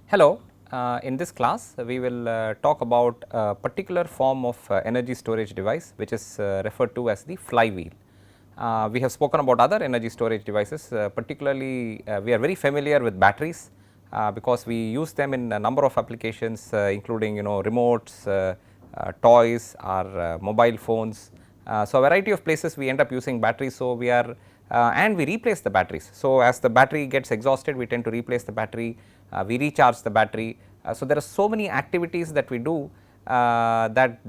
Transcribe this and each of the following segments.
Hello, in this class we will talk about a particular form of energy storage device which is referred to as the flywheel. We have spoken about other energy storage devices, particularly we are very familiar with batteries because we use them in a number of applications including remotes, toys or mobile phones. So, a variety of places we end up using batteries. So, we are and we replace the batteries. So, as the battery gets exhausted we tend to replace the battery, we recharge the battery. So, there are so many activities that we do that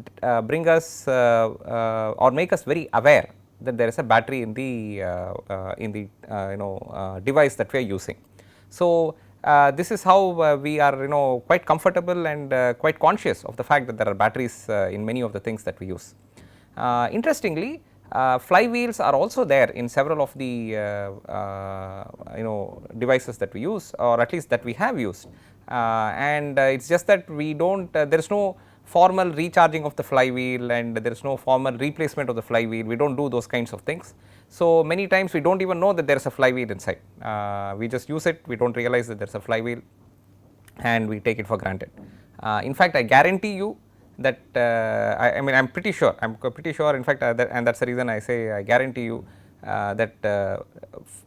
bring us or make us very aware that there is a battery in the device that we are using. So, this is how we are quite comfortable and quite conscious of the fact that there are batteries in many of the things that we use. Interestingly, flywheels are also there in several of the devices that we use, or at least that we have used, and it is just that we do not there is no formal recharging of the flywheel and there is no formal replacement of the flywheel. We do not do those kinds of things. So, many times we do not even know that there is a flywheel inside, we just use it, we do not realize that there is a flywheel and we take it for granted. In fact, I guarantee you that I mean I am pretty sure, in fact and that is the reason I say I guarantee you that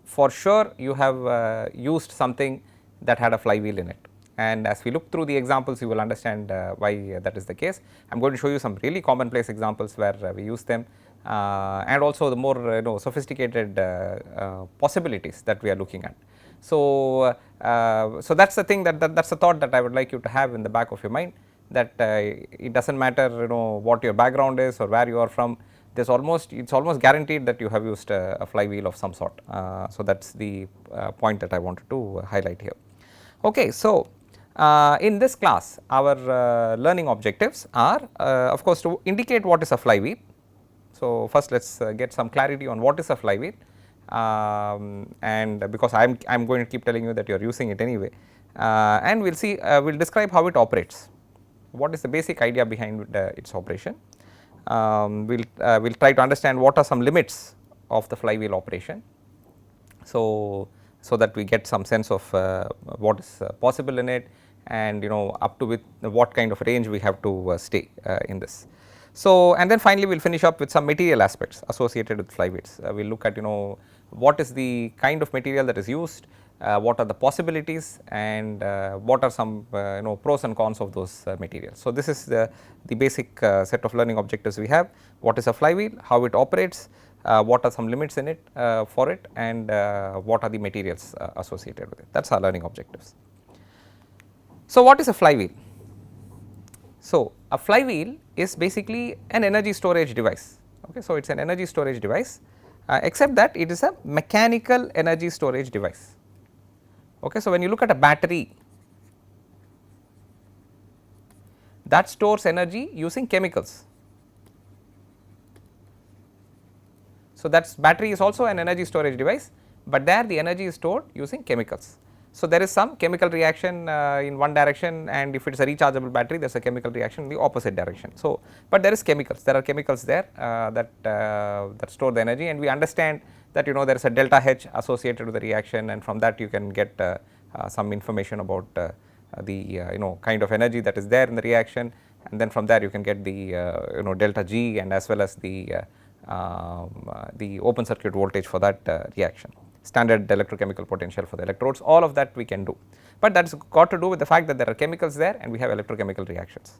for sure you have used something that had a flywheel in it, and as we look through the examples you will understand why that is the case. I am going to show you some really commonplace examples where we use them and also the more sophisticated possibilities that we are looking at. So, so that is the thing that is the thought that I would like you to have in the back of your mind, that it does not matter what your background is or where you are from, it is almost guaranteed that you have used a flywheel of some sort. So, that is the point that I wanted to highlight here. Okay, so, in this class our learning objectives are of course to indicate what is a flywheel. So, first let us get some clarity on what is a flywheel, and because I am going to keep telling you that you are using it anyway, and we will see we will describe how it operates, what is the basic idea behind its operation. We will try to understand what are some limits of the flywheel operation. So, so that we get some sense of what is possible in it, and up to with what kind of range we have to stay in this. So, and then finally we will finish up with some material aspects associated with flywheels. We will look at what is the kind of material that is used, what are the possibilities, and what are some pros and cons of those materials. So, this is the basic set of learning objectives we have. What is a flywheel, how it operates, what are some limits in it for it, and what are the materials associated with it. That is our learning objectives. So, what is a flywheel? So, a flywheel is basically an energy storage device. Okay. So, it is an energy storage device except that it is a mechanical energy storage device. Okay. So, when you look at a battery, that stores energy using chemicals. So, that is battery is also an energy storage device, but there the energy is stored using chemicals. So, there is some chemical reaction in one direction, and if it is a rechargeable battery there is a chemical reaction in the opposite direction. So, but there is chemicals, there are chemicals there that store the energy, and we understand that there is a delta H associated with the reaction, and from that you can get some information about the kind of energy that is there in the reaction, and then from there you can get the delta G and as well as the open circuit voltage for that reaction, standard electrochemical potential for the electrodes, all of that we can do, but that has got to do with the fact that there are chemicals there and we have electrochemical reactions.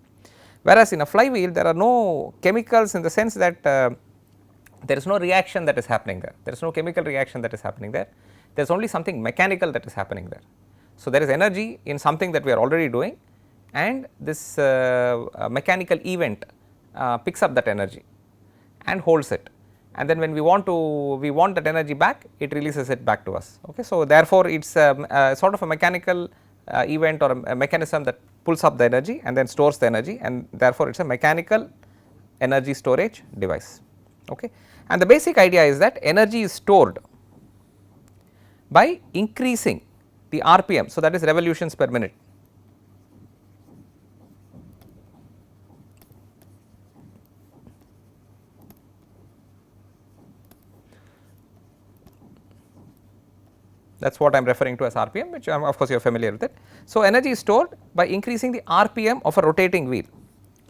Whereas in a flywheel there are no chemicals in the sense that there is no reaction that is happening there, there is no chemical reaction that is happening there, there is only something mechanical that is happening there. So, there is energy in something that we are already doing, and this mechanical event picks up that energy and holds it, and then when we want that energy back, it releases it back to us. Okay. So, therefore, it is sort of a mechanical event or a mechanism that pulls up the energy and then stores the energy, and therefore, it is a mechanical energy storage device. Okay. And the basic idea is that energy is stored by increasing the RPM. So, that is revolutions per minute. that is what I am referring to as RPM, which of course you are familiar with it. So, energy is stored by increasing the RPM of a rotating wheel.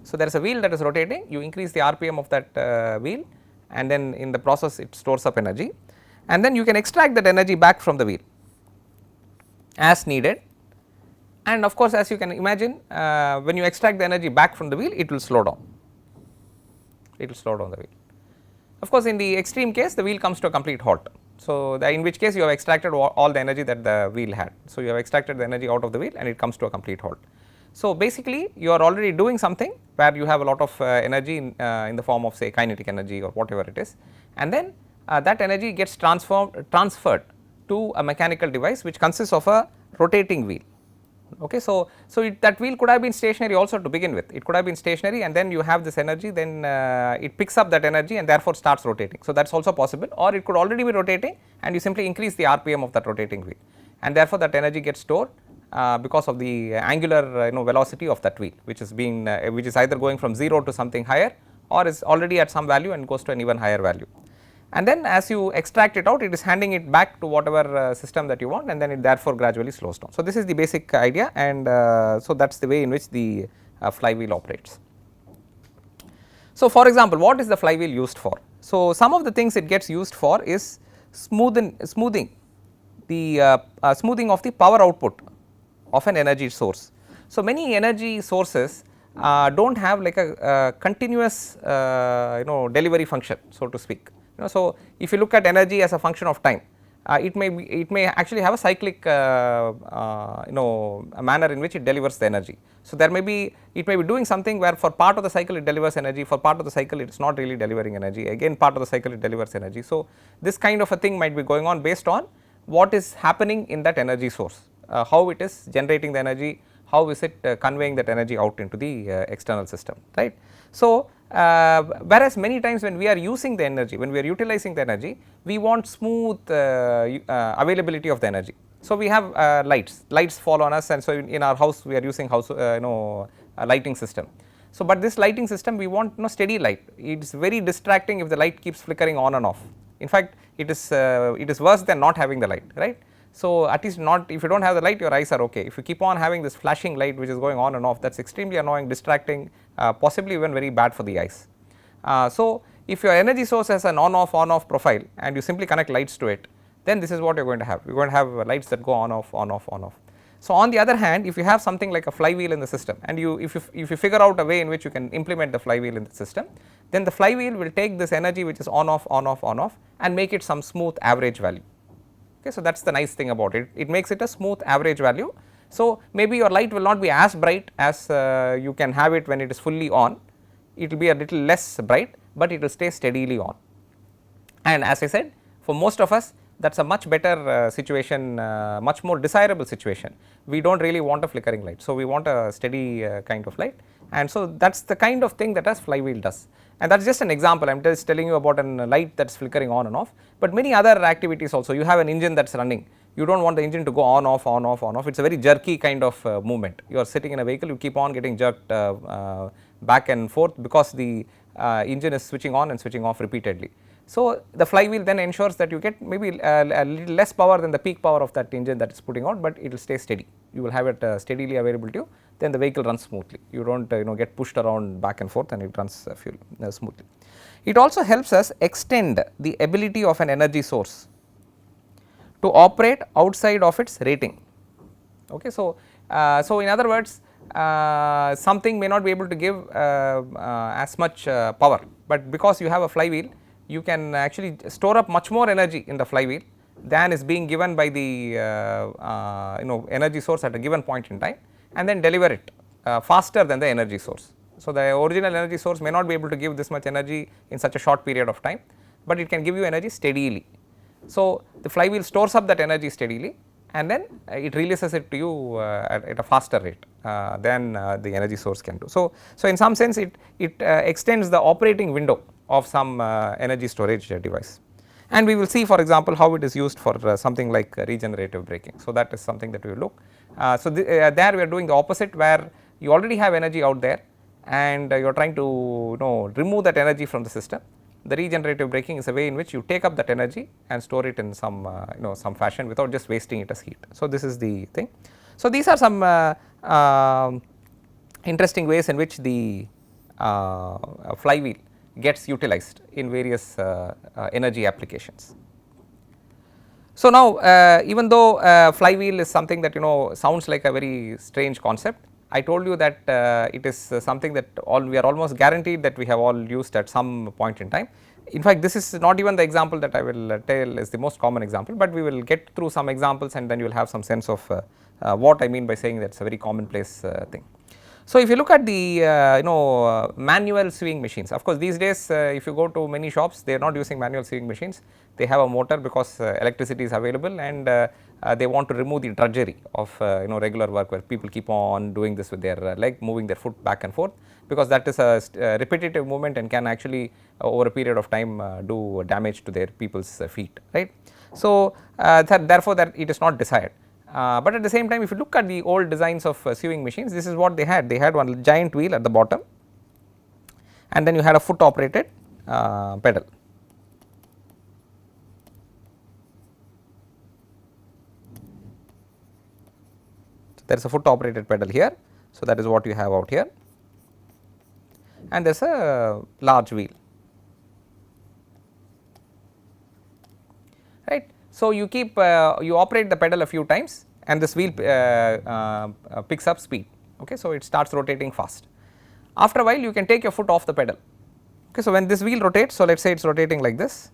So, there is a wheel that is rotating, you increase the RPM of that wheel, and then in the process it stores up energy, and then you can extract that energy back from the wheel as needed. And of course, as you can imagine, when you extract the energy back from the wheel, it will slow down, it will slow down the wheel. Of course, in the extreme case, the wheel comes to a complete halt. So, in which case you have extracted all the energy that the wheel had. So, you have extracted the energy out of the wheel and it comes to a complete halt. So, basically you are already doing something where you have a lot of energy in the form of say kinetic energy or whatever it is, and then that energy gets transferred to a mechanical device which consists of a rotating wheel. Okay. So, that wheel could have been stationary also to begin with, it could have been stationary, and then you have this energy, then it picks up that energy and therefore starts rotating. So, that is also possible, or it could already be rotating and you simply increase the RPM of that rotating wheel, and therefore that energy gets stored because of the angular velocity of that wheel, which is being which is either going from 0 to something higher or is already at some value and goes to an even higher value. And then as you extract it out, it is handing it back to whatever system that you want, and then it therefore gradually slows down. So, this is the basic idea, and so that is the way in which the flywheel operates. So, for example, what is the flywheel used for? So, some of the things it gets used for is smoothing the smoothing of the power output of an energy source. So, many energy sources do not have like a continuous delivery function, so to speak. So, if you look at energy as a function of time, it may actually have a cyclic a manner in which it delivers the energy. So, it may be doing something where for part of the cycle it delivers energy, for part of the cycle it is not really delivering energy, again part of the cycle it delivers energy. So, this kind of a thing might be going on based on what is happening in that energy source, how it is generating the energy, how is it conveying that energy out into the external system, right. So, whereas many times when we are using the energy, when we are utilizing the energy, we want smooth availability of the energy. So, we have lights fall on us, and so in our house we are using a lighting system. So, but this lighting system we want steady light, it is very distracting if the light keeps flickering on and off. In fact, it is worse than not having the light, right. So, at least not if you do not have the light, your eyes are okay. If you keep on having this flashing light which is going on and off, that is extremely annoying, distracting, possibly even very bad for the eyes. So, if your energy source has an on off profile and you simply connect lights to it, then this is what you are going to have. You are going to have lights that go on off. So, on the other hand, if you have something like a flywheel in the system, and if you figure out a way in which you can implement the flywheel in the system, then the flywheel will take this energy which is on off and make it some smooth average value. Okay, so, that is the nice thing about it, it makes it a smooth average value. So, maybe your light will not be as bright as you can have it when it is fully on, it will be a little less bright, but it will stay steadily on. And as I said, for most of us that is a much better situation, much more desirable situation. We do not really want a flickering light. So, we want a steady kind of light, and so that is the kind of thing that a flywheel does. And that is just an example, I am just telling you about a light that is flickering on and off, but many other activities also. You have an engine that is running, you do not want the engine to go on off, it is a very jerky kind of movement. You are sitting in a vehicle, you keep on getting jerked back and forth because the engine is switching on and switching off repeatedly. So, the flywheel then ensures that you get maybe a little less power than the peak power of that engine that is putting out, but it will stay steady. You will have it steadily available to you, then the vehicle runs smoothly. You do not get pushed around back and forth, and it runs smoothly. It also helps us extend the ability of an energy source to operate outside of its rating. Okay. So, in other words, something may not be able to give as much power, but because you have a flywheel, you can actually store up much more energy in the flywheel than is being given by the energy source at a given point in time, and then deliver it faster than the energy source. So, the original energy source may not be able to give this much energy in such a short period of time, but it can give you energy steadily. So, the flywheel stores up that energy steadily, and then it releases it to you at a faster rate than the energy source can do. So, in some sense it extends the operating window of some energy storage device, and we will see, for example, how it is used for something like regenerative braking. So, that is something that we will look. So, there we are doing the opposite, where you already have energy out there and you are trying to remove that energy from the system, The regenerative braking is a way in which you take up that energy and store it in some some fashion without just wasting it as heat. So, this is the thing. So, these are some interesting ways in which the flywheel gets utilized in various energy applications. So, now even though flywheel is something that sounds like a very strange concept, I told you that it is something that we are almost guaranteed that we have all used at some point in time. In fact, this is not even the example that I will tell is the most common example, but we will get through some examples and then you will have some sense of what I mean by saying that is a very commonplace thing. So, if you look at the manual sewing machines, of course, these days if you go to many shops, they are not using manual sewing machines, they have a motor because electricity is available and they want to remove the drudgery of regular work where people keep on doing this with their leg, moving their foot back and forth, because that is a repetitive movement and can actually over a period of time do damage to their people's feet, right. So, therefore, that it is not desired. But at the same time, if you look at the old designs of sewing machines, this is what they had. They had one giant wheel at the bottom and then you had a foot operated pedal. So, there is a foot operated pedal here. So, that is what you have out here and there is a large wheel, right. So, you keep you operate the pedal a few times and this wheel picks up speed, okay. So, it starts rotating fast. After a while you can take your foot off the pedal, okay. So, when this wheel rotates, so let us say it is rotating like this,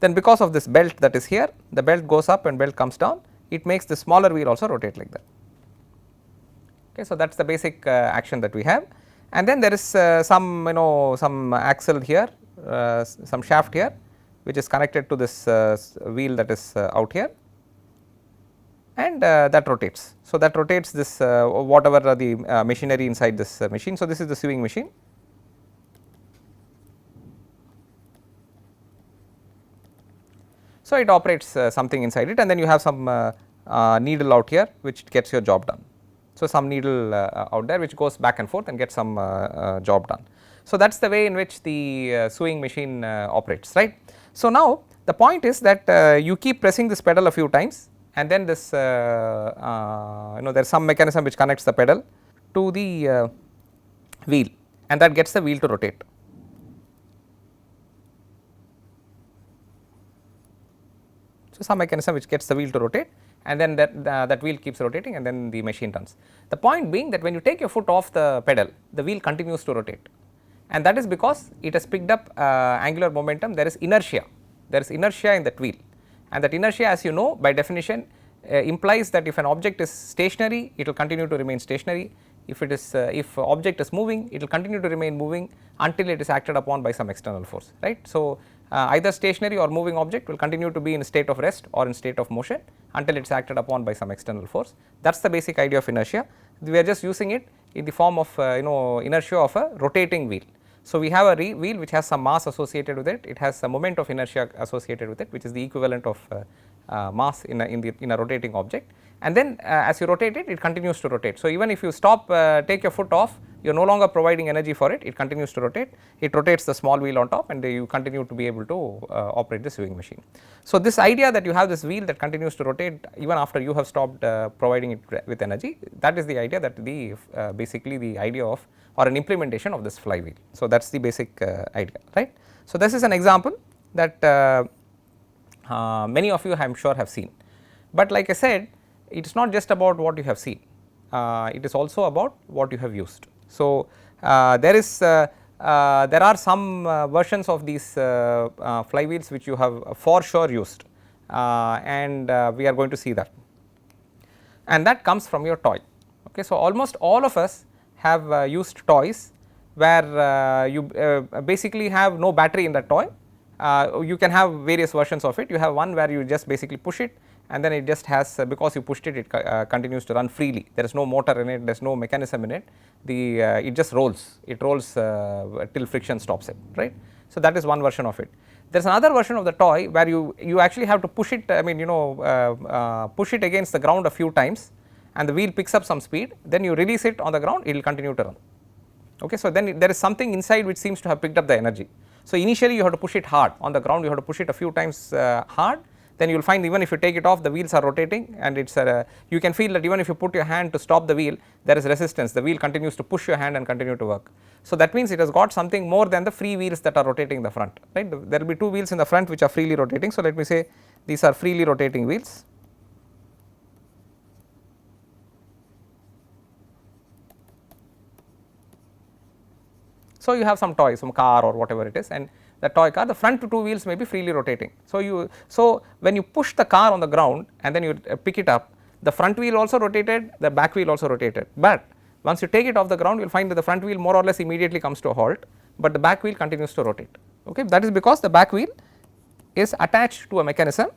then because of this belt that is here, the belt goes up and belt comes down, it makes the smaller wheel also rotate like that, okay. So, that is the basic action that we have, and then there is some axle here, some shaft here which is connected to this wheel that is out here and that rotates. So, that rotates this whatever are the machinery inside this machine. So, this is the sewing machine. So, it operates something inside it and then you have some needle out here which gets your job done. So, some needle out there which goes back and forth and gets some job done. So, that is the way in which the sewing machine operates, right. So, now the point is that you keep pressing this pedal a few times and then this there is some mechanism which connects the pedal to the wheel and that gets the wheel to rotate. So, some mechanism which gets the wheel to rotate and then that wheel keeps rotating and then the machine runs. The point being that when you take your foot off the pedal, the wheel continues to rotate and that is because it has picked up angular momentum. There is inertia in that wheel and that inertia, as you know, by definition implies that if an object is stationary, it will continue to remain stationary. If it is if object is moving, it will continue to remain moving until it is acted upon by some external force, right. So, either stationary or moving object will continue to be in a state of rest or in state of motion until it is acted upon by some external force. That is the basic idea of inertia. We are just using it in the form of inertia of a rotating wheel. So, we have a wheel which has some mass associated with it, it has a moment of inertia associated with it, which is the equivalent of mass in a rotating object, and then as you rotate it, it continues to rotate. So, even if you stop take your foot off, you are no longer providing energy for it, it continues to rotate, it rotates the small wheel on top and you continue to be able to operate the sewing machine. So, this idea that you have this wheel that continues to rotate even after you have stopped providing it with energy, that is the idea that the basically the idea of or an implementation of this flywheel. So, that is the basic idea, right. So, this is an example that many of you I am sure have seen, but like I said, it is not just about what you have seen, it is also about what you have used. So, there are some versions of these flywheels which you have for sure used and we are going to see that, and that comes from your toy, okay. So, almost all of us have used toys where you basically have no battery in that toy. You can have various versions of it. You have one where you just basically push it and then it just has because you pushed it, it continues to run freely. There is no motor in it, there is no mechanism in it, it just rolls, it rolls till friction stops it, right. So, that is one version of it. There is another version of the toy where you actually have to push it, I mean push it against the ground a few times and the wheel picks up some speed, then you release it on the ground, it will continue to run, okay. So, then there is something inside which seems to have picked up the energy. So, initially you have to push it hard on the ground, you have to push it a few times hard, then you will find even if you take it off, the wheels are rotating, and it is you can feel that even if you put your hand to stop the wheel, there is resistance, the wheel continues to push your hand and continue to work. So, that means it has got something more than the free wheels that are rotating in the front, right. There will be two wheels in the front which are freely rotating. So, let me say these are freely rotating wheels. So, you have some toy, some car or whatever it is, and the toy car, the front two wheels may be freely rotating. So, when you push the car on the ground and then you pick it up, the front wheel also rotated, the back wheel also rotated, but once you take it off the ground, you will find that the front wheel more or less immediately comes to a halt, but the back wheel continues to rotate. Okay, that is because the back wheel is attached to a mechanism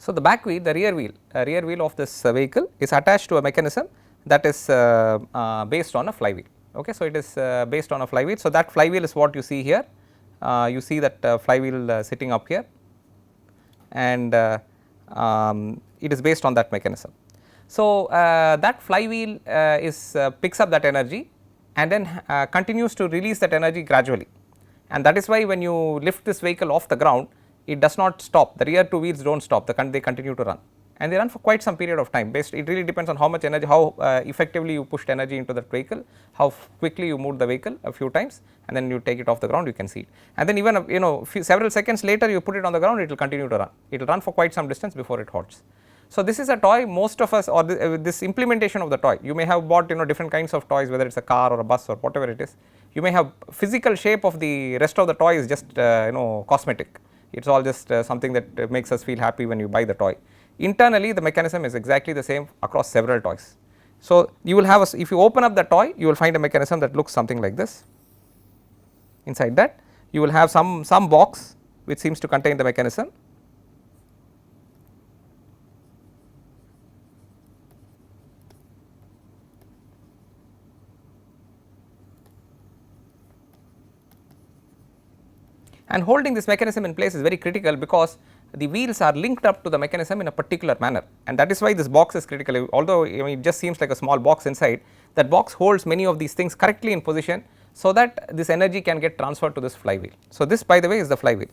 So, the back wheel, the rear wheel of this vehicle is attached to a mechanism that is based on a flywheel. Okay. So, it is based on a flywheel. So, that flywheel is what you see here, you see that flywheel sitting up here, and it is based on that mechanism. So, that flywheel picks up that energy and then continues to release that energy gradually, and that is why when you lift this vehicle off the ground, it does not stop, the rear two wheels do not stop, they continue to run, and they run for quite some period of time. It really depends on how much energy, how effectively you pushed energy into that vehicle, how quickly you moved the vehicle a few times, and then you take it off the ground, you can see it. And then even several seconds later you put it on the ground, it will continue to run, it will run for quite some distance before it halts. So, this is a toy most of us, or this implementation of the toy, you may have bought different kinds of toys, whether it is a car or a bus or whatever it is, you may have physical shape of the rest of the toy is just cosmetic. It is all just something that makes us feel happy when you buy the toy. Internally the mechanism is exactly the same across several toys. So, you will have if you open up the toy, you will find a mechanism that looks something like this. Inside that you will have some box which seems to contain the mechanism. And holding this mechanism in place is very critical because the wheels are linked up to the mechanism in a particular manner, and that is why this box is critical. Although it just seems like a small box inside, that box holds many of these things correctly in position so that this energy can get transferred to this flywheel. So, this by the way is the flywheel,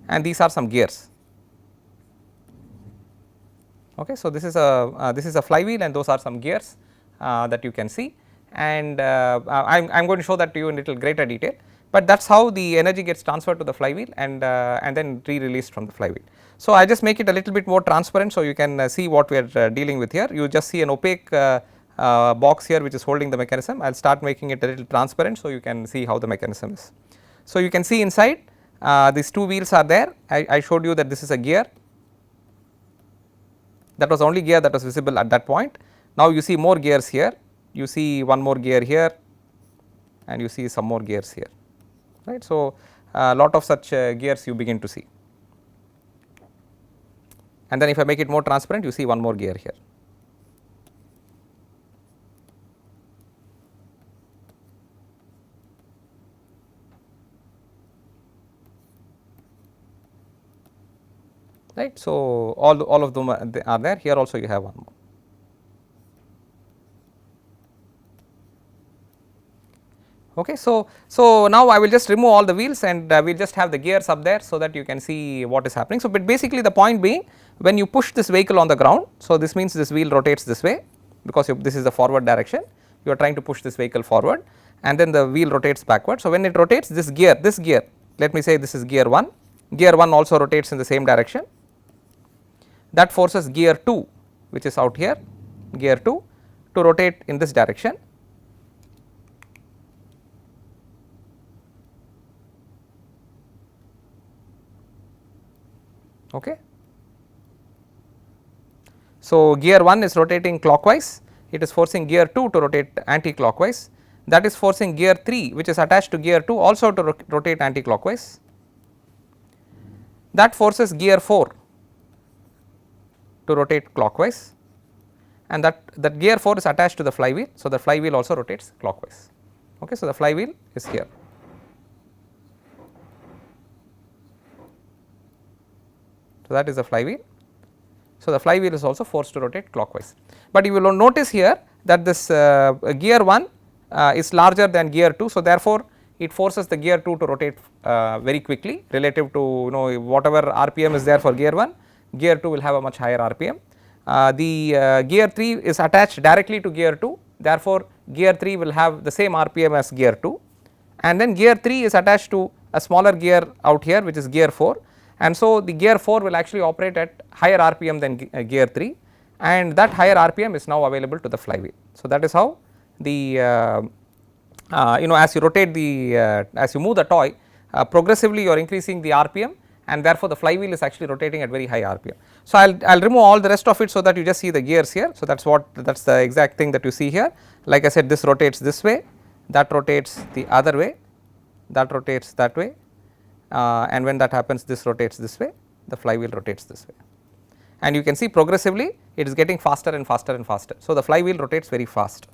and these are some gears. Okay. So, this is a flywheel and those are some gears that you can see, and I am going to show that to you in little greater detail, but that is how the energy gets transferred to the flywheel and then re-released from the flywheel. So, I just make it a little bit more transparent so you can see what we are dealing with here. You just see an opaque box here which is holding the mechanism. I will start making it a little transparent so you can see how the mechanism is. So, you can see inside these two wheels are there. I showed you that this is a gear, that was only gear that was visible at that point. Now, you see more gears here, you see one more gear here, and you see some more gears here, right. So, a lot of such gears you begin to see, and then if I make it more transparent, you see one more gear here. Right. So, all of them are there. Here also you have one more. Okay. So, now I will just remove all the wheels and we will just have the gears up there so that you can see what is happening. So, but basically the point being, when you push this vehicle on the ground, so this means this wheel rotates this way because this is the forward direction, you are trying to push this vehicle forward, and then the wheel rotates backward. So, when it rotates, this gear, let me say this is gear 1, gear 1 also rotates in the same direction, that forces gear 2 which is out here, gear 2 to rotate in this direction. Okay. So, gear 1 is rotating clockwise, it is forcing gear 2 to rotate anti-clockwise, that is forcing gear 3 which is attached to gear 2 also to rotate anti-clockwise, that forces gear 4 to rotate clockwise, and that gear 4 is attached to the flywheel. So, the flywheel also rotates clockwise. Okay. So, the flywheel is here. So, that is the flywheel. So, the flywheel is also forced to rotate clockwise, but you will notice here that this gear 1 is larger than gear 2. So, therefore, it forces the gear 2 to rotate very quickly relative to whatever RPM is there for gear 1, gear 2 will have a much higher RPM. The gear 3 is attached directly to gear 2, therefore, gear 3 will have the same RPM as gear 2, and then gear 3 is attached to a smaller gear out here which is gear 4, and so the gear 4 will actually operate at higher RPM than gear 3, and that higher RPM is now available to the flywheel. So, that is how the as you rotate the as you move the toy progressively you are increasing the RPM, and therefore, the flywheel is actually rotating at very high RPM. So, I will remove all the rest of it so that you just see the gears here. So, that is the exact thing that you see here. Like I said, this rotates this way, that rotates the other way, that rotates that way, and when that happens this rotates this way, the flywheel rotates this way, and you can see progressively it is getting faster and faster and faster. So, the flywheel rotates very fast.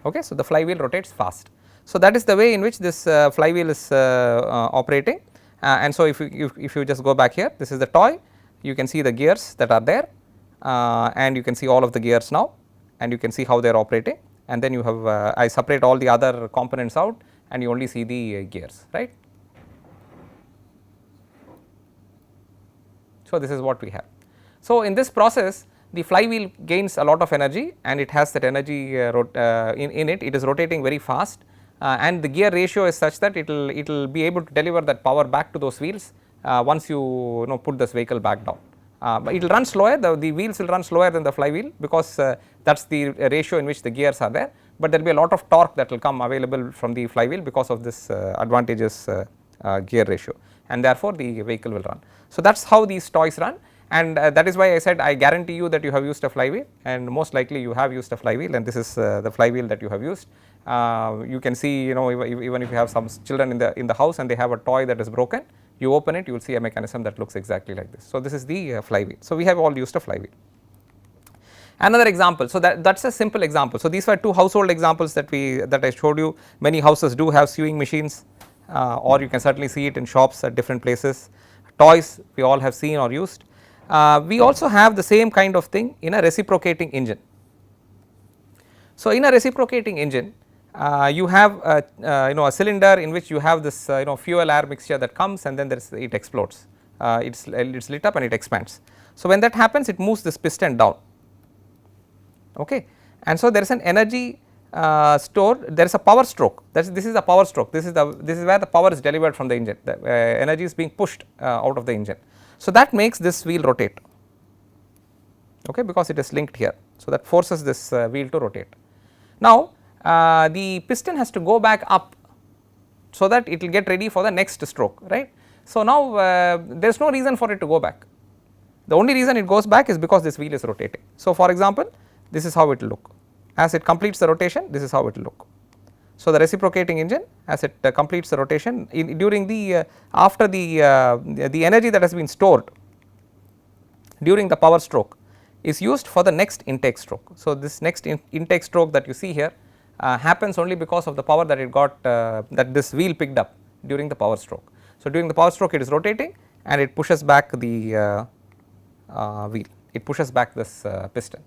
Okay. So, the flywheel rotates fast. So, that is the way in which this flywheel is operating, and so if you just go back here, this is the toy, you can see the gears that are there, and you can see all of the gears now, and you can see how they are operating, and then you have I separate all the other components out and you only see the gears, right. So, this is what we have. So, in this process the flywheel gains a lot of energy, and it has that energy in it, it is rotating very fast, and the gear ratio is such that it will be able to deliver that power back to those wheels once you put this vehicle back down. But it will run slower, the wheels will run slower than the flywheel, because that is the ratio in which the gears are there, but there will be a lot of torque that will come available from the flywheel because of this advantageous gear ratio, and therefore, the vehicle will run. So, that is how these toys run, and that is why I said I guarantee you that you have used a flywheel, and most likely you have used a flywheel, and this is the flywheel that you have used. You can see even if you have some children in the house and they have a toy that is broken, you open it, you will see a mechanism that looks exactly like this. So, this is the flywheel. So, we have all used a flywheel. Another example, so that is a simple example. So, these were two household examples that I showed you. Many houses do have sewing machines, or you can certainly see it in shops at different places. Toys we all have seen or used. We also have the same kind of thing in a reciprocating engine. So, in a reciprocating engine, you have a cylinder in which you have this fuel air mixture that comes, and then it explodes, it is lit up and it expands. So, when that happens, it moves this piston down, okay. And so, there is an energy stored, there is a power stroke, this is a power stroke, this is where the power is delivered from the engine, the energy is being pushed out of the engine. So, that makes this wheel rotate, okay, because it is linked here. So, that forces this wheel to rotate. Now, the piston has to go back up so that it will get ready for the next stroke, right. So, now there is no reason for it to go back, the only reason it goes back is because this wheel is rotating. So, for example, this is how it will look, as it completes the rotation, this is how it will look. So, the reciprocating engine, as it completes the rotation during the after the energy that has been stored during the power stroke is used for the next intake stroke. So, this next intake stroke that you see here happens only because of the power that it got that this wheel picked up during the power stroke. So, during the power stroke it is rotating and it pushes back the wheel, it pushes back this piston,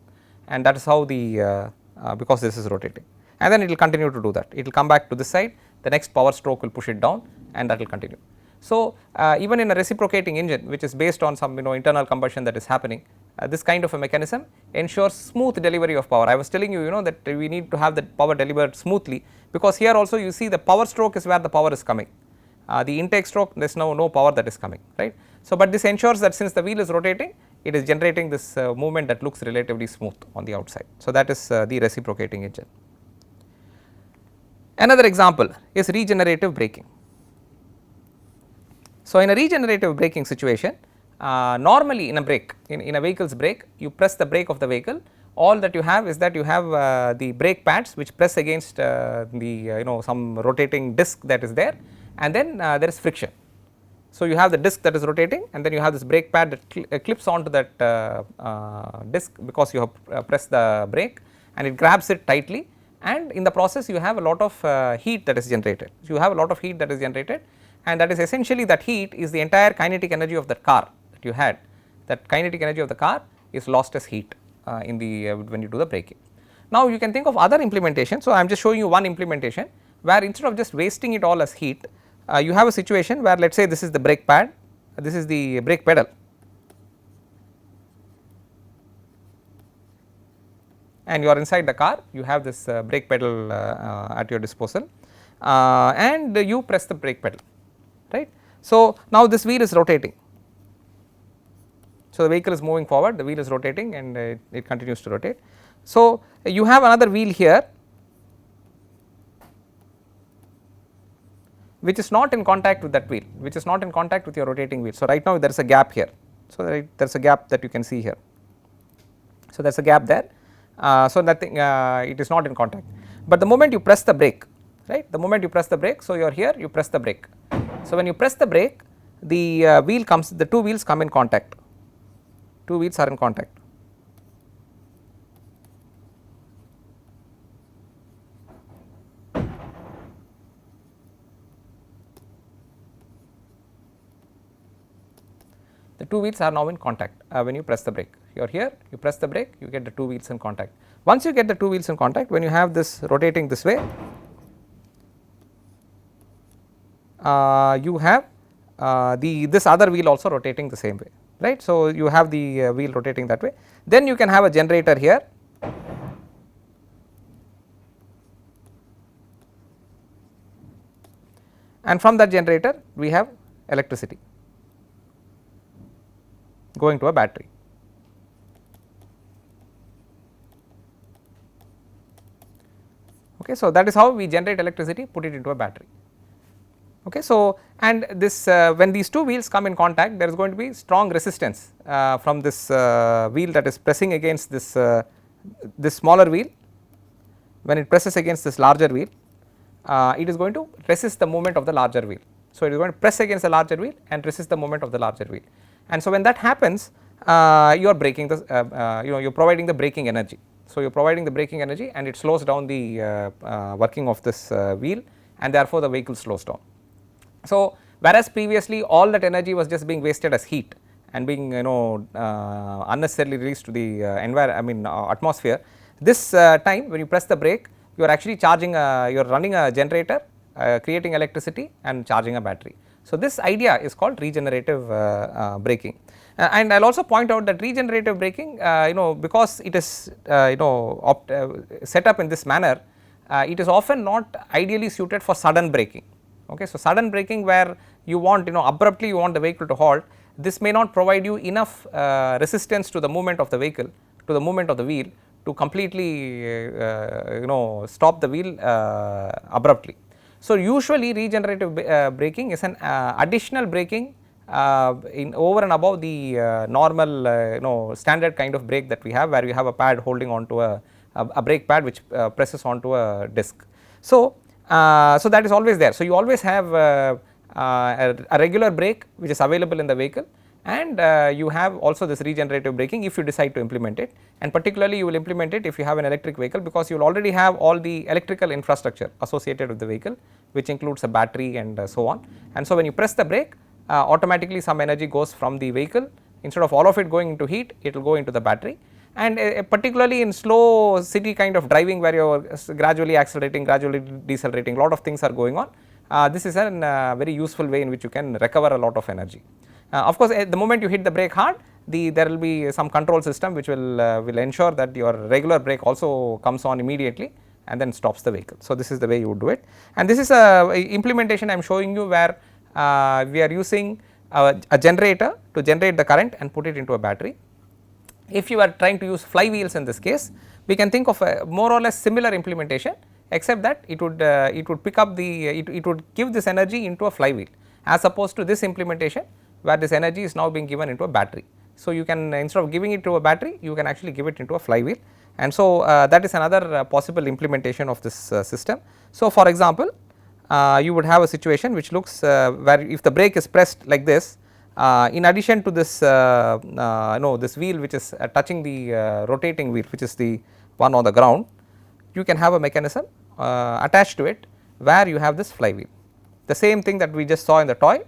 and that is how the because this is rotating, and then it will continue to do that, it will come back to this side, the next power stroke will push it down, and that will continue. So, even in a reciprocating engine which is based on some internal combustion that is happening, this kind of a mechanism ensures smooth delivery of power. I was telling you that we need to have that power delivered smoothly, because here also you see the power stroke is where the power is coming, the intake stroke there is no power that is coming, right. So, but this ensures that since the wheel is rotating, it is generating this movement that looks relatively smooth on the outside. So, that is the reciprocating engine. Another example is regenerative braking. So, in a regenerative braking situation, normally in a brake, in a vehicle's brake, you press the brake of the vehicle, all that you have is that you have the brake pads which press against the some rotating disc that is there, and then there is friction. So, you have the disc that is rotating and then you have this brake pad that clips onto that disc because you have pressed the brake and it grabs it tightly, and in the process you have a lot of heat that is generated. So, you have a lot of heat that is generated, and that is essentially, that heat is the entire kinetic energy of that car that you had. That kinetic energy of the car is lost as heat in the when you do the braking. Now, you can think of other implementations. So, I am just showing you one implementation where instead of just wasting it all as heat, you have a situation where let us say this is the brake pad, this is the brake pedal, and you are inside the car, you have this brake pedal at your disposal, and you press the brake pedal, right. So, now this wheel is rotating. So, the vehicle is moving forward, the wheel is rotating and it continues to rotate. So, you have another wheel here which is not in contact with that wheel, which is not in contact with your rotating wheel. So, right now there is a gap here. So, there is a gap that you can see here. So, there is a gap there. So, nothing it is not in contact, but the moment you press the brake, right, the moment you press the brake. So, you are here, you press the brake. So, when you press the brake, the wheel comes, the two wheels come in contact, two wheels are in contact. The two wheels are now in contact when you press the brake. You are here, you press the brake, you get the two wheels in contact. Once you get the two wheels in contact, when you have this rotating this way, you have this other wheel also rotating the same way, right. So, you have the wheel rotating that way. Then you can have a generator here, and from that generator we have electricity going to a battery. Okay, so, that is how we generate electricity, put it into a battery. Okay, so, and this when these two wheels come in contact, there is going to be strong resistance from this wheel that is pressing against this this smaller wheel. When it presses against this larger wheel, it is going to resist the movement of the larger wheel. So, it is going to press against the larger wheel and resist the movement of the larger wheel. And so, when that happens, you are braking the you are providing the braking energy. So, you are providing the braking energy and it slows down the working of this wheel, and therefore, the vehicle slows down. So, whereas previously all that energy was just being wasted as heat and being unnecessarily released to the atmosphere, this time when you press the brake, you are actually charging you are running a generator, creating electricity and charging a battery. So, this idea is called regenerative braking, and I will also point out that regenerative braking because it is set up in this manner, it is often not ideally suited for sudden braking. Okay, so, sudden braking where you want abruptly you want the vehicle to halt, this may not provide you enough resistance to the movement of the vehicle, to the movement of the wheel, to completely stop the wheel abruptly. So, usually regenerative braking is an additional braking in over and above the normal standard kind of brake that we have, where you have a pad holding onto a brake pad which presses onto a disc. So, so that is always there. So, you always have a regular brake which is available in the vehicle, and you have also this regenerative braking if you decide to implement it, and particularly you will implement it if you have an electric vehicle, because you will already have all the electrical infrastructure associated with the vehicle, which includes a battery and so on. And so, when you press the brake, automatically some energy goes from the vehicle, instead of all of it going into heat, it will go into the battery. And particularly in slow city kind of driving, where you are gradually accelerating, gradually decelerating, lot of things are going on, this is a very useful way in which you can recover a lot of energy. Of course, at the moment you hit the brake hard, there will be some control system which will ensure that your regular brake also comes on immediately and then stops the vehicle. So, this is the way you would do it, and this is a implementation I am showing you where we are using a generator to generate the current and put it into a battery. If you are trying to use flywheels in this case, we can think of a more or less similar implementation, except that it would pick up the it would give this energy into a flywheel, as opposed to this implementation where this energy is now being given into a battery. So, you can instead of giving it to a battery, you can actually give it into a flywheel, and so that is another possible implementation of this system. So, for example, you would have a situation which looks where if the brake is pressed like this, in addition to this this wheel which is touching the rotating wheel, which is the one on the ground, you can have a mechanism attached to it where you have this flywheel, the same thing that we just saw in the toy.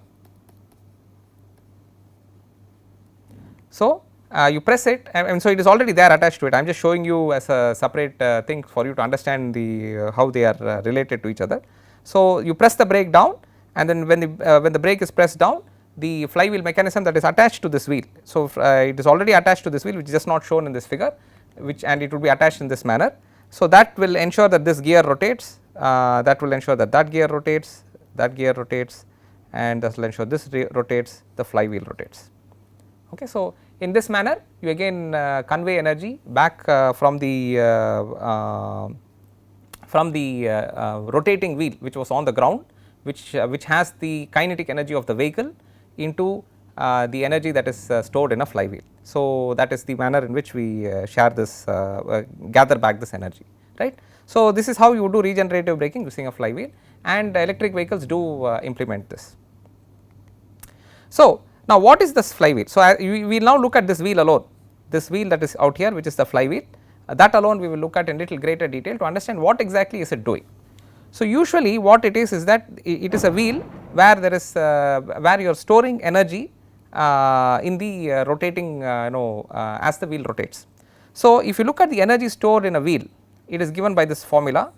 So, you press it, and so it is already there attached to it. I am just showing you as a separate thing for you to understand the how they are related to each other. So, you press the brake down, and then when the brake is pressed down, the flywheel mechanism that is attached to this wheel. So, it is already attached to this wheel, which is just not shown in this figure, which and it will be attached in this manner. So, that will ensure that this gear rotates, that will ensure that that gear rotates, and that will ensure this rotates, the flywheel rotates. Okay. So, in this manner you again convey energy back from the rotating wheel which was on the ground, which has the kinetic energy of the vehicle into the energy that is stored in a flywheel. So, that is the manner in which we share this gather back this energy, right. So, this is how you do regenerative braking using a flywheel, and electric vehicles do implement this. So, now what is this flywheel? So, we will now look at this wheel alone, this wheel that is out here, which is the flywheel, that alone we will look at in little greater detail to understand what exactly is it doing. So, usually what it is that it is a wheel where there is where you are storing energy in the rotating as the wheel rotates. So, if you look at the energy stored in a wheel, it is given by this formula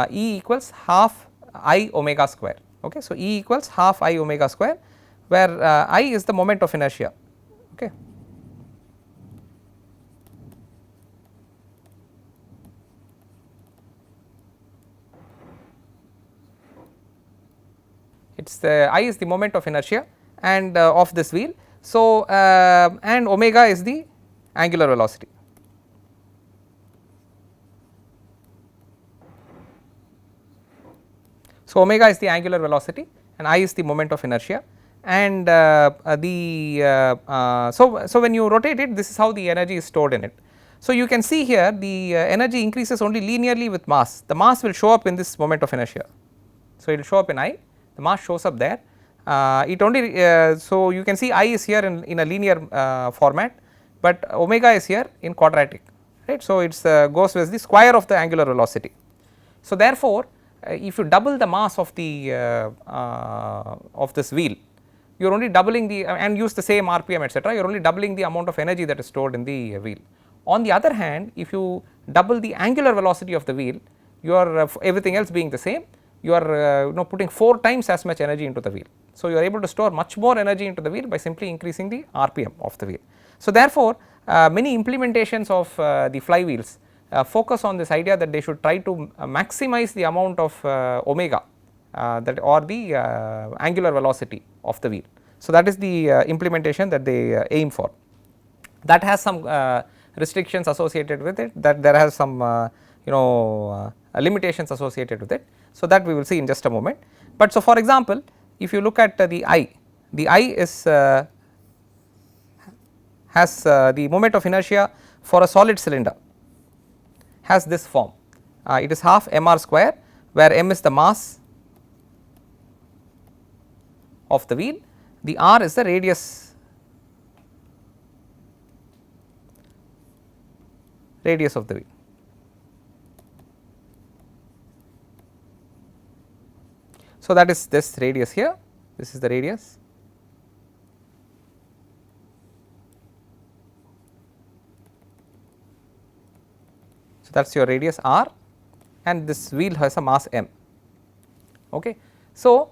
E equals half I omega square. Okay. So, E equals half I omega square, where I is the moment of inertia. Okay. It is the I is the moment of inertia and of this wheel. So, and omega is the angular velocity. So, omega is the angular velocity and I is the moment of inertia, and so when you rotate it, this is how the energy is stored in it. So, you can see here the energy increases only linearly with mass. The mass will show up in this moment of inertia. So, it will show up in I, the mass shows up there. It only so you can see I is here in a linear format, but omega is here in quadratic, right. So, it goes with the square of the angular velocity. So, therefore, if you double the mass of the of this wheel, you are only doubling the and use the same RPM etc., you are only doubling the amount of energy that is stored in the wheel. On the other hand, if you double the angular velocity of the wheel, you are everything else being the same, you are putting 4 times as much energy into the wheel. So, you are able to store much more energy into the wheel by simply increasing the RPM of the wheel. So, therefore, many implementations of the flywheels focus on this idea that they should try to maximize the amount of omega that or the angular velocity of the wheel. So, that is the implementation that they aim for. That has some restrictions associated with it, that there has some limitations associated with it. So, that we will see in just a moment. But so for example, if you look at the I is has the moment of inertia for a solid cylinder has this form. It is half mr square, where m is the mass of the wheel, the r is the radius of the wheel. So, that is this radius here, this is the radius. So, that is your radius r, and this wheel has a mass m. Okay. So,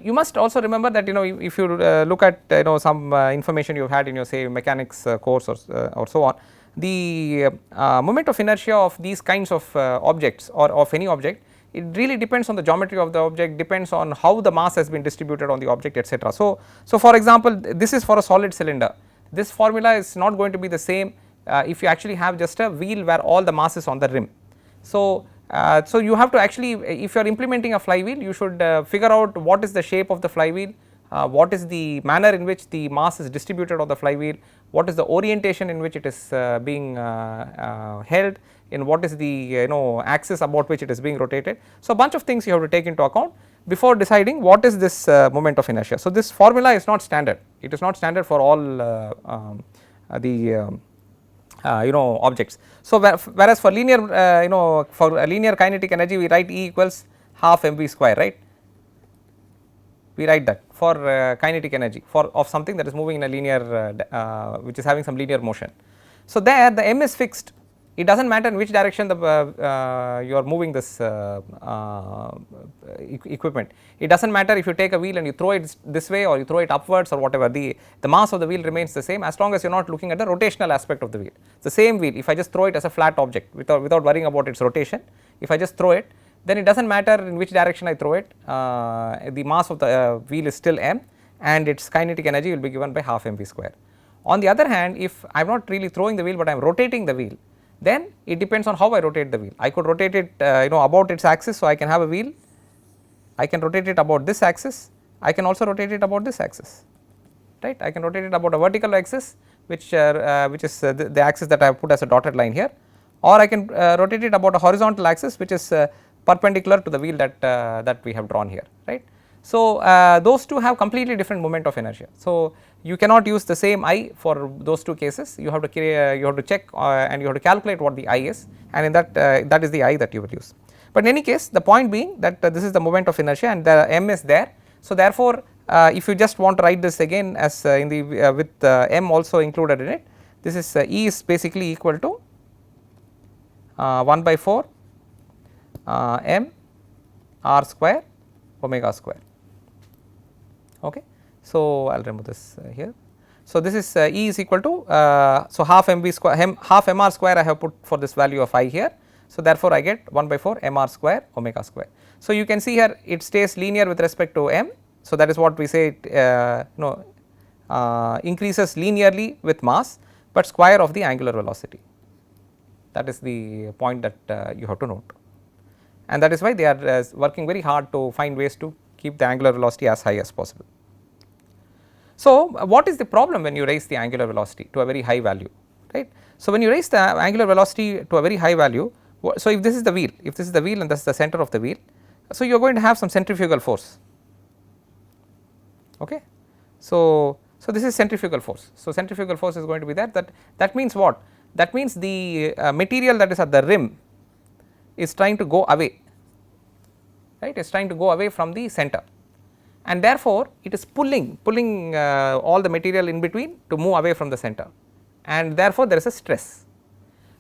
you must also remember that if you look at some information you have had in your say mechanics course or so on, the moment of inertia of these kinds of objects or of any object, it really depends on the geometry of the object, depends on how the mass has been distributed on the object etc. So, for example, this is for a solid cylinder, this formula is not going to be the same if you actually have just a wheel where all the mass is on the rim. So, so you have to actually, if you are implementing a flywheel, you should figure out what is the shape of the flywheel, what is the manner in which the mass is distributed on the flywheel, what is the orientation in which it is being held, in what is the axis about which it is being rotated. So, a bunch of things you have to take into account before deciding what is this moment of inertia. So, this formula is not standard, it is not standard for all the objects. So, whereas for linear for linear kinetic energy we write E equals half mv square, right, we write that for kinetic energy for of something that is moving in a linear which is having some linear motion. So, there the m is fixed, it does not matter in which direction the you are moving this equipment. It does not matter if you take a wheel and you throw it this way or you throw it upwards or whatever, the mass of the wheel remains the same as long as you are not looking at the rotational aspect of the wheel. It is the same wheel, if I just throw it as a flat object without worrying about its rotation, if I just throw it, then it does not matter in which direction I throw it, the mass of the wheel is still m and its kinetic energy will be given by half mv square. On the other hand, if I am not really throwing the wheel but I am rotating the wheel, then it depends on how I rotate the wheel. I could rotate it about its axis, so I can have a wheel, I can rotate it about this axis, I can also rotate it about this axis, right. I can rotate it about a vertical axis which is the axis that I have put as a dotted line here, or I can rotate it about a horizontal axis which is perpendicular to the wheel that we have drawn here, right. So, those two have completely different moment of inertia. So, you cannot use the same I for those two cases, you have to check and you have to calculate what the I is, and in that is the I that you will use. But in any case, the point being that this is the moment of inertia and the m is there. So, therefore, if you just want to write this again as in the with m also included in it, this is E is basically equal to 1 by 4 m r square omega square. Okay. So, I will remove this here. So, this is E is equal to so half mv square half mr square I have put for this value of I here. So, therefore, I get 1 by 4 mr square omega square. So, you can see here it stays linear with respect to m. So, that is what we say it increases linearly with mass, but square of the angular velocity. That is the point that you have to note, and that is why they are working very hard to find ways to keep the angular velocity as high as possible. So, what is the problem when you raise the angular velocity to a very high value, right. So, when you raise the angular velocity to a very high value, so if this is the wheel, and this is the center of the wheel, so you are going to have some centrifugal force, okay. So, this is centrifugal force. So, centrifugal force is going to be there, that means what? That means the material that is at the rim is trying to go away, right, it is trying to go away from the center, and therefore, it is pulling all the material in between to move away from the center, and therefore, there is a stress.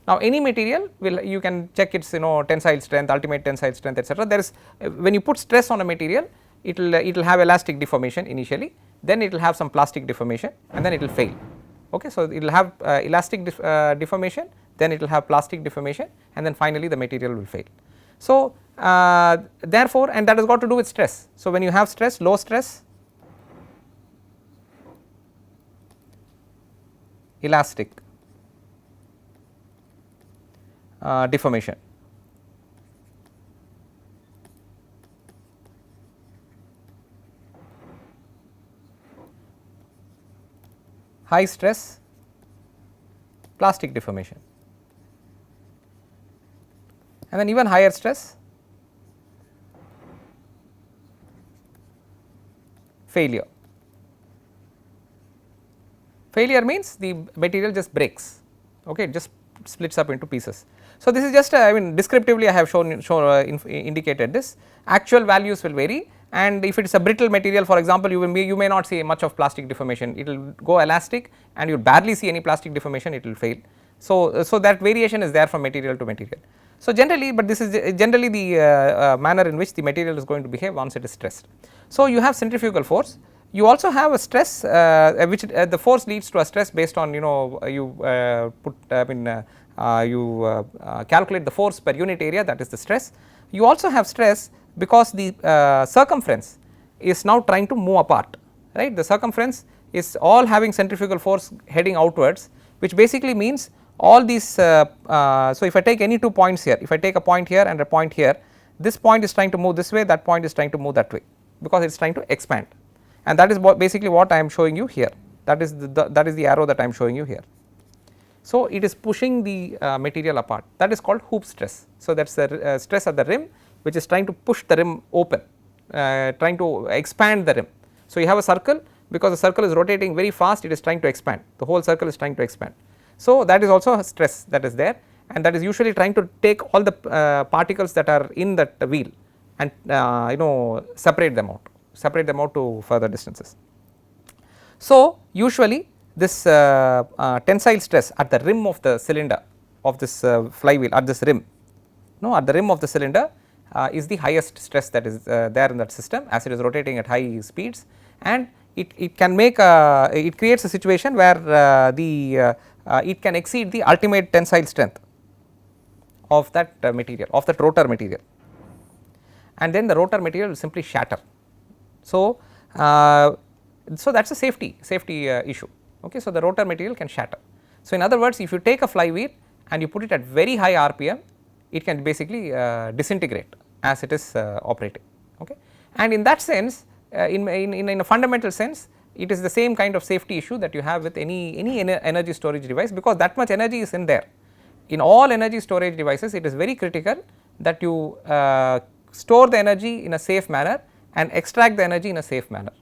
Now, any material will, you can check its tensile strength, ultimate tensile strength, etc. There is when you put stress on a material, it will have elastic deformation initially, then it will have some plastic deformation, and then it will fail. Okay, so it will have elastic deformation, then it will have plastic deformation, and then finally the material will fail. So, therefore, and that has got to do with stress. So, when you have stress, low stress, elastic deformation. High stress, plastic deformation, and then even higher stress, failure. Failure means the material just breaks, okay, it just splits up into pieces. So, this is just I mean descriptively I have indicated this. Actual values will vary, and if it is a brittle material, for example, you may not see much of plastic deformation, it will go elastic and you will barely see any plastic deformation, it will fail. So, that variation is there from material to material. So, generally, but this is generally the manner in which the material is going to behave once it is stressed. So, you have centrifugal force, you also have a stress which the force leads to a stress based on you put you calculate the force per unit area, that is the stress. You also have stress because the circumference is now trying to move apart, right. The circumference is all having centrifugal force heading outwards, which basically means all these so if I take any 2 points here, if I take a point here and a point here, this point is trying to move this way, that point is trying to move that way, because it is trying to expand, and that is basically what I am showing you here, that is that is the arrow that I am showing you here. So, it is pushing the material apart, that is called hoop stress. So, that is the stress at the rim which is trying to push the rim open, trying to expand the rim. So, you have a circle, because the circle is rotating very fast, it is trying to expand, the whole circle is trying to expand. So, that is also a stress that is there, and that is usually trying to take all the particles that are in that wheel and separate them out to further distances. So, usually this tensile stress at the rim of the cylinder of this flywheel, at this rim, at the rim of the cylinder is the highest stress that is there in that system, as it is rotating at high speeds, and it can make it creates a situation where it can exceed the ultimate tensile strength of that material, of that rotor material, and then the rotor material will simply shatter. So, that is a safety issue. Okay. So, the rotor material can shatter. So, in other words, if you take a flywheel and you put it at very high RPM, it can basically disintegrate as it is operating. Okay. And in that sense, in a fundamental sense, it is the same kind of safety issue that you have with any energy storage device, because that much energy is in there. In all energy storage devices, it is very critical that you store the energy in a safe manner and extract the energy in a safe manner.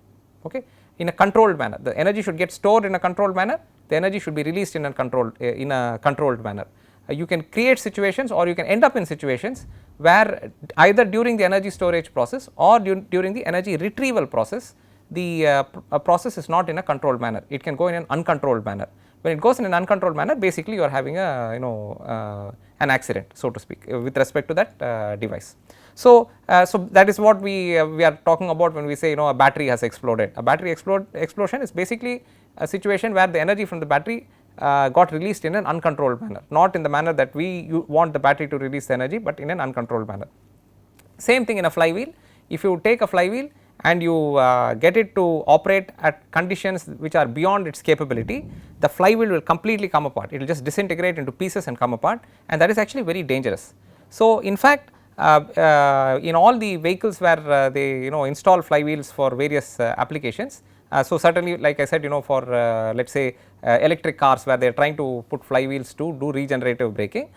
Okay. In a controlled manner, the energy should get stored in a controlled manner, the energy should be released in a controlled manner. You can create situations, or you can end up in situations where either during the energy storage process or during the energy retrieval process, the process is not in a controlled manner, it can go in an uncontrolled manner. When it goes in an uncontrolled manner, basically you are having a an accident, so to speak, with respect to that device. So, that is what we are talking about when we say a battery has exploded. A battery explosion is basically a situation where the energy from the battery got released in an uncontrolled manner, not in the manner that we want the battery to release the energy, but in an uncontrolled manner. Same thing in a flywheel. If you take a flywheel and you get it to operate at conditions which are beyond its capability, the flywheel will completely come apart, it will just disintegrate into pieces and come apart, and that is actually very dangerous. So, in fact, in all the vehicles where they install flywheels for various applications, so certainly like I said for let us say electric cars where they are trying to put flywheels to do regenerative braking,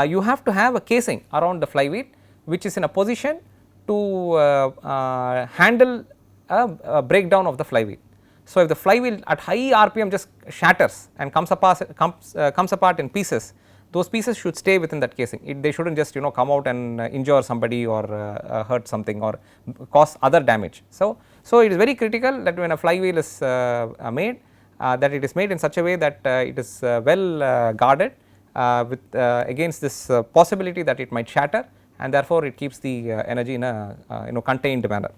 you have to have a casing around the flywheel which is in a position to handle a breakdown of the flywheel. So, if the flywheel at high RPM just shatters and comes apart in pieces, those pieces should stay within that casing. They should not just come out and injure somebody or hurt something or cause other damage. So, it is very critical that when a flywheel is made, that it is made in such a way that it is well guarded with against this possibility that it might shatter, and therefore, it keeps the energy in a contained manner.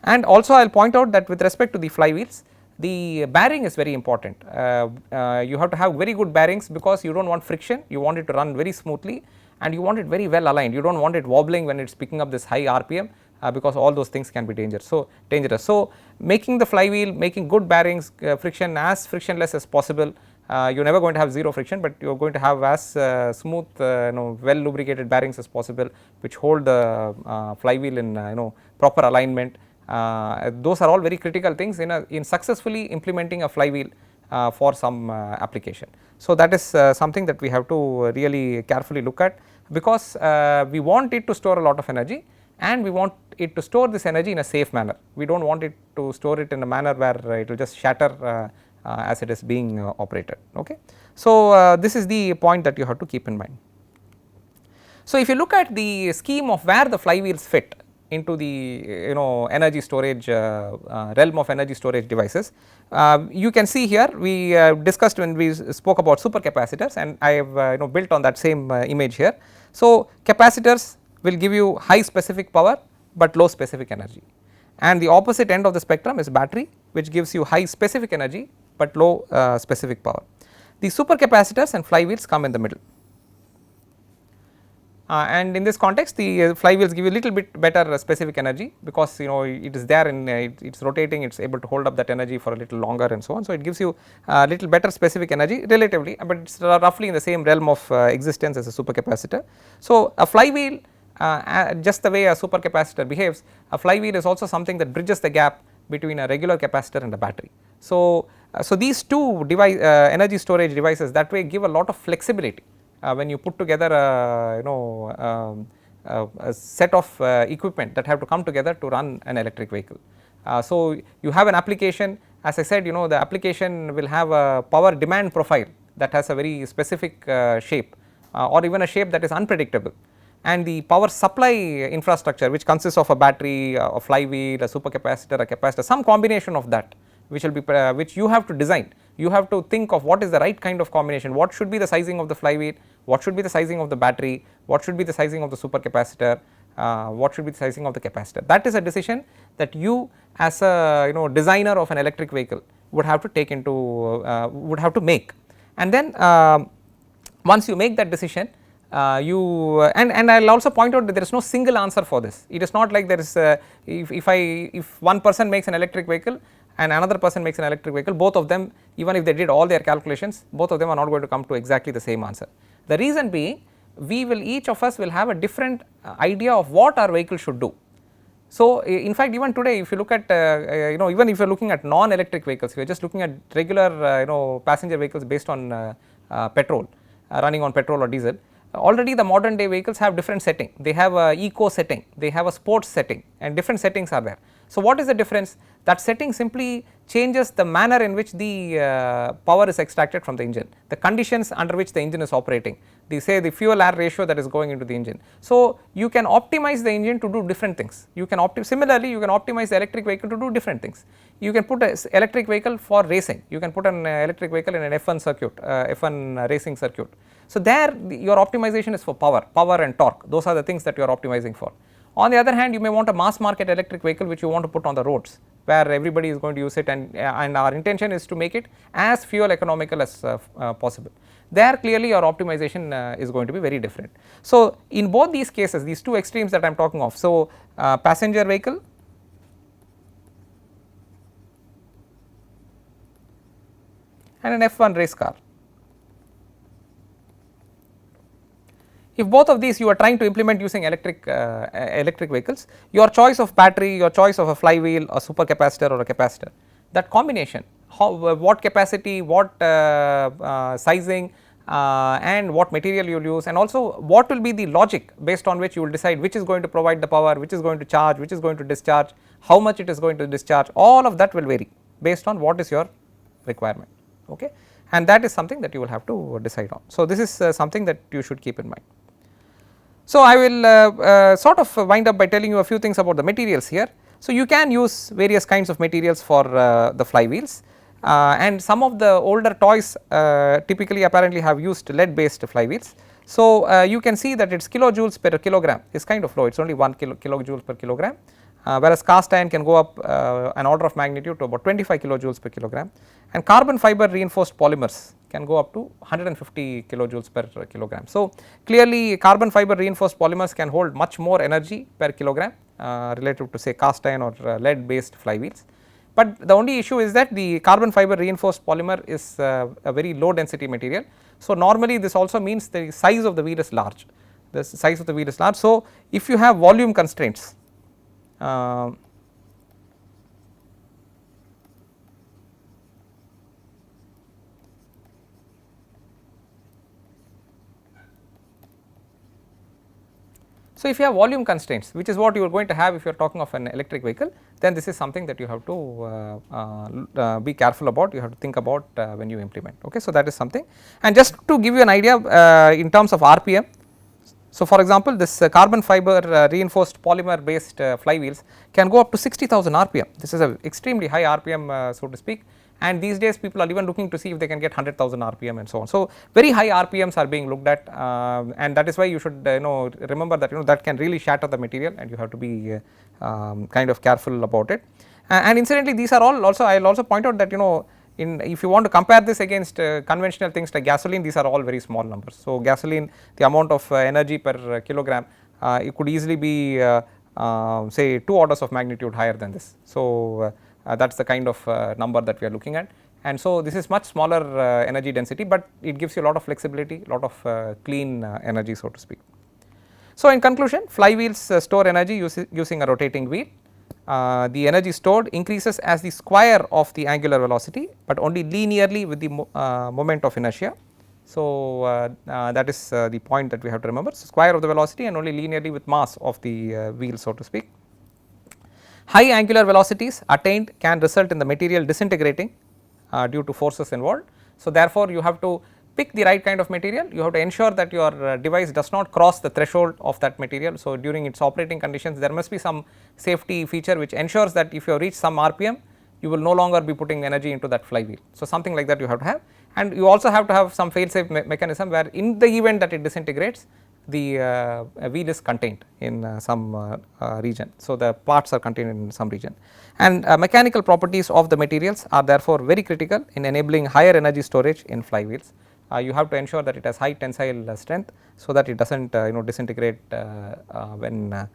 And also I will point out that with respect to the flywheels, the bearing is very important. You have to have very good bearings, because you do not want friction, you want it to run very smoothly, and you want it very well aligned, you do not want it wobbling when it is picking up this high RPM, because all those things can be dangerous. So, making the flywheel, making good bearings, friction as frictionless as possible. You are never going to have zero friction, but you are going to have as smooth well lubricated bearings as possible, which hold the flywheel in proper alignment. Those are all very critical things in successfully implementing a flywheel for some application. So, that is something that we have to really carefully look at, because we want it to store a lot of energy, and we want it to store this energy in a safe manner. We do not want it to store it in a manner where it will just shatter as it is being operated. Okay. So, this is the point that you have to keep in mind. So, if you look at the scheme of where the flywheels fit into the energy storage realm of energy storage devices, you can see here we discussed when we spoke about supercapacitors, and I have built on that same image here. So, capacitors will give you high specific power, but low specific energy, and the opposite end of the spectrum is battery, which gives you high specific energy, but low specific power. The supercapacitors and flywheels come in the middle. And in this context, the flywheels give you a little bit better specific energy, because it is there in it is rotating, it is able to hold up that energy for a little longer and so on. So, it gives you a little better specific energy relatively, but it is roughly in the same realm of existence as a supercapacitor. So, a flywheel, just the way a supercapacitor behaves, a flywheel is also something that bridges the gap between a regular capacitor and a battery. So, So these two device energy storage devices that way give a lot of flexibility when you put together a set of equipment that have to come together to run an electric vehicle. So you have an application, as I said, the application will have a power demand profile that has a very specific shape or even a shape that is unpredictable, and the power supply infrastructure which consists of a battery, a flywheel, a supercapacitor, a capacitor, some combination of that which will be which you have to design. You have to think of what is the right kind of combination, what should be the sizing of the flywheel, what should be the sizing of the battery, what should be the sizing of the supercapacitor, what should be the sizing of the capacitor. That is a decision that you as a designer of an electric vehicle would have to take into would have to make. And then once you make that decision, and I will also point out that there is no single answer for this. It is not like there is if one person makes an electric vehicle and another person makes an electric vehicle, both of them, even if they did all their calculations, both of them are not going to come to exactly the same answer. The reason being, each of us will have a different idea of what our vehicle should do. So in fact, even today if you look at even if you are looking at non-electric vehicles, if you are just looking at regular passenger vehicles based on petrol, running on petrol or diesel, already the modern day vehicles have different setting. They have a eco setting, they have a sports setting, and different settings are there. So what is the difference? That setting simply changes the manner in which the power is extracted from the engine, the conditions under which the engine is operating, the fuel air ratio that is going into the engine. So you can optimize the engine to do different things. You can similarly you can optimize the electric vehicle to do different things. You can put an electric vehicle for racing, you can put an electric vehicle in an F1 circuit, F1 racing circuit. So there your optimization is for power and torque, those are the things that you are optimizing for. On the other hand, you may want a mass market electric vehicle which you want to put on the roads where everybody is going to use it, and our intention is to make it as fuel economical as possible. There clearly your optimization is going to be very different. So in both these cases, these two extremes that I am talking of, so passenger vehicle and an F1 race car. If both of these you are trying to implement using electric vehicles, your choice of battery, your choice of a flywheel, a supercapacitor or a capacitor, that combination, what capacity, what sizing and what material you will use, and also what will be the logic based on which you will decide which is going to provide the power, which is going to charge, which is going to discharge, how much it is going to discharge, all of that will vary based on what is your requirement, okay, and that is something that you will have to decide on. So this is something that you should keep in mind. So I will sort of wind up by telling you a few things about the materials here. So you can use various kinds of materials for the flywheels, and some of the older toys typically apparently have used lead based flywheels. So you can see that its kilojoules per kilogram is kind of low, it is only 1 kilojoules per kilogram, whereas cast iron can go up an order of magnitude to about 25 kilojoules per kilogram, and carbon fiber reinforced polymers can go up to 150 kilojoules per kilogram. So clearly carbon fiber reinforced polymers can hold much more energy per kilogram relative to say cast iron or lead based flywheels. But the only issue is that the carbon fiber reinforced polymer is a very low density material. So normally this also means the size of the wheel is large, the size of the wheel is large. So if you have volume constraints, so if you have volume constraints, which is what you are going to have if you are talking of an electric vehicle, then this is something that you have to be careful about, you have to think about when you implement, okay. So that is something, and just to give you an idea in terms of RPM. So for example, this carbon fiber reinforced polymer based flywheels can go up to 60,000 RPM. This is a extremely high RPM so to speak, and these days people are even looking to see if they can get 100,000 RPM and so on. So very high RPMs are being looked at, and that is why you should remember that that can really shatter the material, and you have to be kind of careful about it. And incidentally, these are all also, I will also point out that if you want to compare this against conventional things like gasoline, these are all very small numbers. So gasoline, the amount of energy per kilogram, it could easily be say 2 orders of magnitude higher than this. So that is the kind of number that we are looking at, and so this is much smaller energy density, but it gives you a lot of flexibility, lot of clean energy so to speak. So in conclusion, flywheels store energy using a rotating wheel. the energy stored increases as the square of the angular velocity, but only linearly with the moment of inertia. So, that is the point that we have to remember. So, square of the velocity and only linearly with mass of the wheel, so to speak. High angular velocities attained can result in the material disintegrating due to forces involved. So, therefore, you have to pick the right kind of material, you have to ensure that your device does not cross the threshold of that material. So, during its operating conditions there must be some safety feature which ensures that if you reach some RPM you will no longer be putting energy into that flywheel. So, something like that you have to have, and you also have to have some fail safe mechanism where in the event that it disintegrates the wheel is contained in some region. So, the parts are contained in some region, and mechanical properties of the materials are therefore very critical in enabling higher energy storage in flywheels. You have to ensure that it has high tensile strength, so that it does not disintegrate when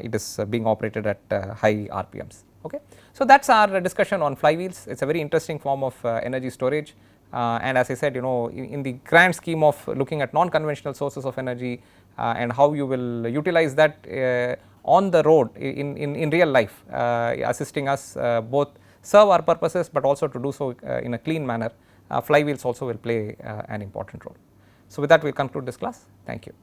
it is being operated at high RPMs. Okay. So, that is our discussion on flywheels. It is a very interesting form of energy storage, and as I said, in the grand scheme of looking at non-conventional sources of energy and how you will utilize that on the road in real life, assisting us both serve our purposes, but also to do so in a clean manner. Flywheels also will play an important role. So, with that we will conclude this class. Thank you.